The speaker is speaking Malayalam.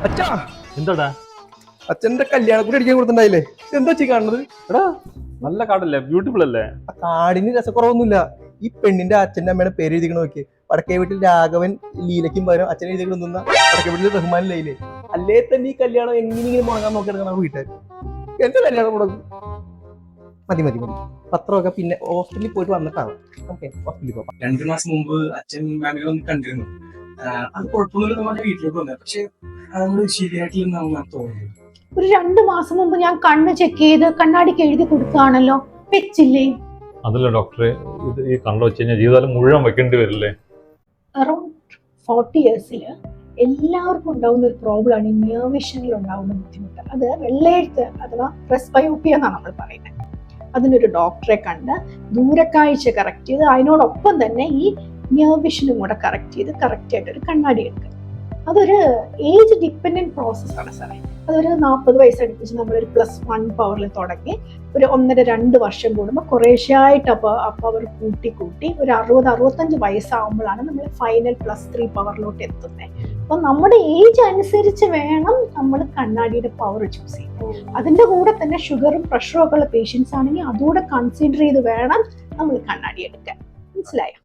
അച്ഛാ, എന്താടാ അച്ഛന്റെ കല്യാണം കൂടി അടിക്കാൻ കൊടുത്തിട്ടുണ്ടായില്ലേ? എന്താ ചീ കാണുന്നത്? എടാ നല്ല കാടല്ലേ, ബ്യൂട്ടിഫുൾ അല്ലേ? ആ കാടിന് രസക്കുറവൊന്നുമില്ല. ഈ പെണ്ണിന്റെ അച്ഛന്റെ അമ്മയുടെ പേര് എഴുതിക്കണ നോക്കി. വടക്കേ വീട്ടിൽ രാഘവൻ ലീലയ്ക്കും പകരം അച്ഛൻ എഴുതിക്കണമെന്ന വടക്കേ വീട്ടിൽ റഹ്മാൻ ലൈലേ. അല്ലേ തന്നെ ഈ കല്യാണം എങ്ങനെയെങ്കിലും മുടങ്ങാൻ നോക്കിയെടുക്കണം വീട്ടുകാർ. എന്റെ കല്യാണം മുടങ്ങും. മതി മതി മതി. പത്രമൊക്കെ പിന്നെ ഹോസ്പിറ്റലിൽ പോയിട്ട് വന്നിട്ടാവും. ഓക്കെ, ഹോസ്പിറ്റലിൽ പോകാം. 2 മാസം മുമ്പ് അച്ഛൻ മാമിനെ ഒന്ന് കണ്ടിരുന്നു. അത് കുഴപ്പമൊന്നുമില്ല, നമ്മുടെ വീട്ടിലോട്ട് വന്നത്. പക്ഷെ അത് ശരിയായിട്ടില്ലെന്നാണ് തോന്നുന്നത്. ഒരു 2 മാസം മുമ്പ് ഞാൻ കണ്ണ് ചെക്ക് ചെയ്ത് കണ്ണാടിക്ക് എഴുതി കൊടുക്കുകയാണല്ലോ, വെച്ചില്ലേ? അതല്ല ഡോക്ടറെ, ഇത് ഈ കണ്ണു വെച്ച് കഴിഞ്ഞാൽ ജീവിതകാലം മുഴുവൻ വെക്കേണ്ടി വരില്ലേ? അറൌണ്ട് 40 years എല്ലാവർക്കും ഉണ്ടാവുന്ന ഒരു പ്രോബ്ലമാണ് ഈ നിയർ വിഷനിൽ ഉണ്ടാവുന്ന ബുദ്ധിമുട്ട്. അത് വെള്ളയെഴുത്ത് അഥവാ പ്രസ്ബയോപ്പിയ എന്നാണ് നമ്മൾ പറയുന്നത്. അതിനൊരു ഡോക്ടറെ കണ്ട് ദൂരക്കാഴ്ച കറക്റ്റ് ചെയ്ത് അതിനോടൊപ്പം തന്നെ ഈ നിയർ വിഷനും കൂടെ കറക്റ്റ് ചെയ്ത് കറക്റ്റായിട്ട് ഒരു കണ്ണാടി എടുക്കുക. അതൊരു ഏജ് ഡിപ്പെൻഡൻറ്റ് പ്രോസസ്സാണ് സാറേ. അതൊരു 40 വയസ്സടുപ്പിച്ച് നമ്മളൊരു +1 പവറിൽ തുടങ്ങി ഒരു 1.5-2 വർഷം കൂടുമ്പോൾ കുറേശ്ശായിട്ട് പവർ കൂട്ടി ഒരു 60-65 വയസ്സാകുമ്പോഴാണ് നമ്മൾ ഫൈനൽ +3 പവറിലോട്ട് എത്തുന്നത്. അപ്പം നമ്മുടെ ഏജ് അനുസരിച്ച് വേണം നമ്മൾ കണ്ണാടിയുടെ പവർ ചൂസ് ചെയ്യാൻ. അതിൻ്റെ കൂടെ തന്നെ ഷുഗറും പ്രഷറും ഒക്കെ ഉള്ള പേഷ്യൻസ് ആണെങ്കിൽ അതുകൂടെ കൺസിഡർ ചെയ്ത് വേണം നമ്മൾ കണ്ണാടി എടുക്കാൻ. മനസ്സിലായോ?